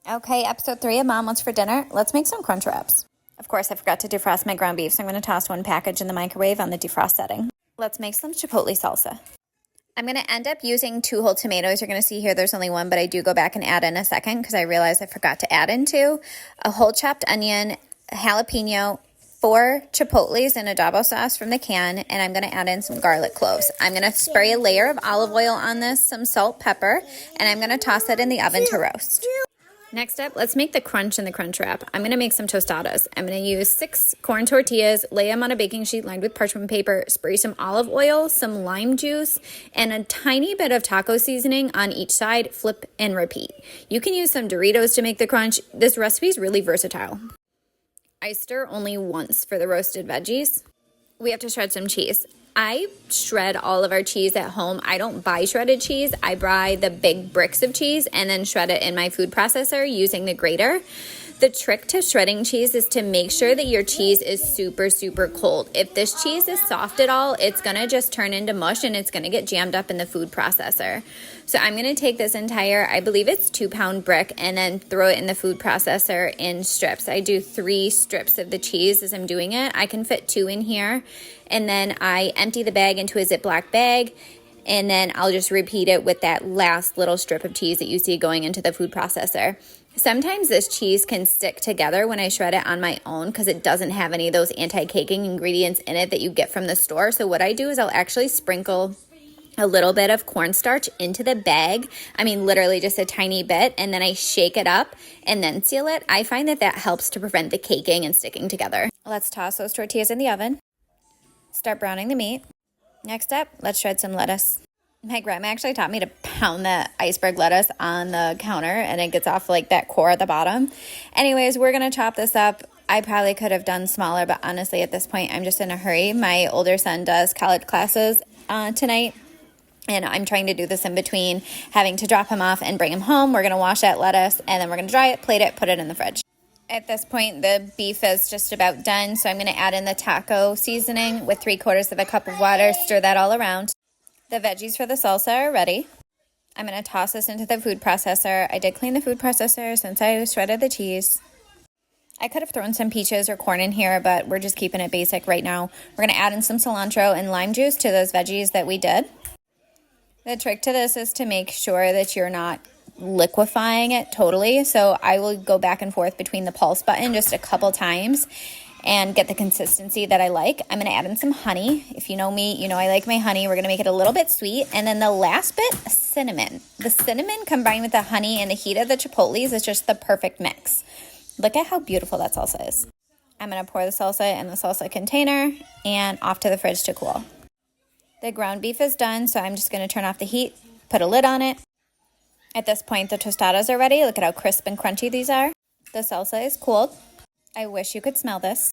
Okay, episode 3 of Mom Wants for Dinner. Let's make some crunch wraps. Of course, I forgot to defrost my ground beef, so I'm going to toss one package in the microwave on the defrost setting. Let's make some chipotle salsa. I'm going to end up using 2 whole tomatoes. You're going to see here there's only 1, but I do go back and add in a second because I realized I forgot to add in 2. A whole chopped onion, jalapeno, 4 chipotles in adobo sauce from the can, and I'm going to add in some garlic cloves. I'm going to spray a layer of olive oil on this, some salt, pepper, and I'm going to toss it in the oven to roast. Next up, let's make the crunch in the crunch wrap. I'm going to make some tostadas. I'm going to use 6 corn tortillas, lay them on a baking sheet lined with parchment paper, spray some olive oil, some lime juice, and a tiny bit of taco seasoning on each side, flip and repeat. You can use some Doritos to make the crunch. This recipe is really versatile. I stir only once for the roasted veggies. We have to shred some cheese. I shred all of our cheese at home. I don't buy shredded cheese. I buy the big bricks of cheese and then shred it in my food processor using the grater. The trick to shredding cheese is to make sure that your cheese is super, super cold. If this cheese is soft at all, it's going to just turn into mush and it's going to get jammed up in the food processor. So I'm going to take this entire, I believe it's 2-pound brick, and then throw it in the food processor in strips. I do 3 strips of the cheese as I'm doing it. I can fit 2 in here. And then I empty the bag into a Ziploc bag, and then I'll just repeat it with that last little strip of cheese that you see going into the food processor. Sometimes this cheese can stick together when I shred it on my own because it doesn't have any of those anti-caking ingredients in it that you get from the store. So what I do is I'll actually sprinkle a little bit of cornstarch into the bag. I mean, literally just a tiny bit, and then I shake it up and then seal it. I find that helps to prevent the caking and sticking together. Let's toss those tortillas in the oven. Start browning the meat. Next up, let's shred some lettuce. My grandma actually taught me to pound the iceberg lettuce on the counter, and it gets off like that core at the bottom. Anyways, we're going to chop this up. I probably could have done smaller, but honestly, at this point, I'm just in a hurry. My older son does college classes tonight, and I'm trying to do this in between having to drop him off and bring him home. We're going to wash that lettuce, and then we're going to dry it, plate it, put it in the fridge. At this point, the beef is just about done, so I'm going to add in the taco seasoning with 3/4 cup of water, stir that all around. The veggies for the salsa are ready. I'm going to toss this into the food processor. I did clean the food processor since I shredded the cheese. I could have thrown some peaches or corn in here, but we're just keeping it basic right now. We're going to add in some cilantro and lime juice to those veggies that we did. The trick to this is to make sure that you're not liquefying it totally. So I will go back and forth between the pulse button just a couple times and get the consistency that I like. I'm going to add in some honey. If you know me, you know I like my honey. We're going to make it a little bit sweet. And then the last bit, cinnamon. The cinnamon combined with the honey and the heat of the chipotles is just the perfect mix. Look at how beautiful that salsa is. I'm going to pour the salsa in the salsa container and off to the fridge to cool. The ground beef is done, so I'm just going to turn off the heat, put a lid on it. At this point, the tostadas are ready. Look at how crisp and crunchy these are. The salsa is cooled. I wish you could smell this.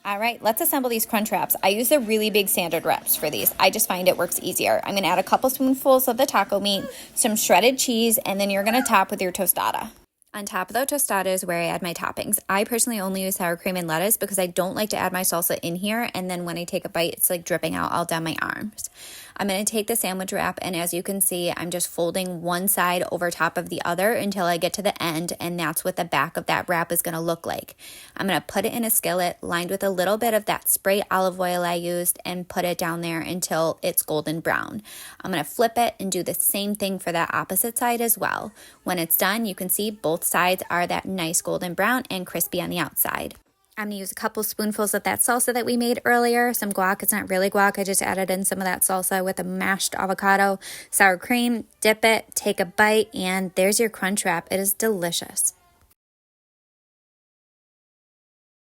All right, let's assemble these crunch wraps. I use the really big standard wraps for these. I just find it works easier. I'm going to add a couple spoonfuls of the taco meat, some shredded cheese, and then you're going to top with your tostada. On top of the tostada is where I add my toppings. I personally only use sour cream and lettuce because I don't like to add my salsa in here, and then when I take a bite, it's like dripping out all down my arms. I'm going to take the sandwich wrap, and as you can see, I'm just folding one side over top of the other until I get to the end, and that's what the back of that wrap is going to look like. I'm going to put it in a skillet lined with a little bit of that spray olive oil I used and put it down there until it's golden brown. I'm going to flip it and do the same thing for that opposite side as well. When it's done, you can see both sides are that nice golden brown and crispy on the outside. I'm going to use a couple spoonfuls of that salsa that we made earlier. Some guac. It's not really guac. I just added in some of that salsa with a mashed avocado, sour cream. Dip it, take a bite, and there's your crunch wrap. It is delicious.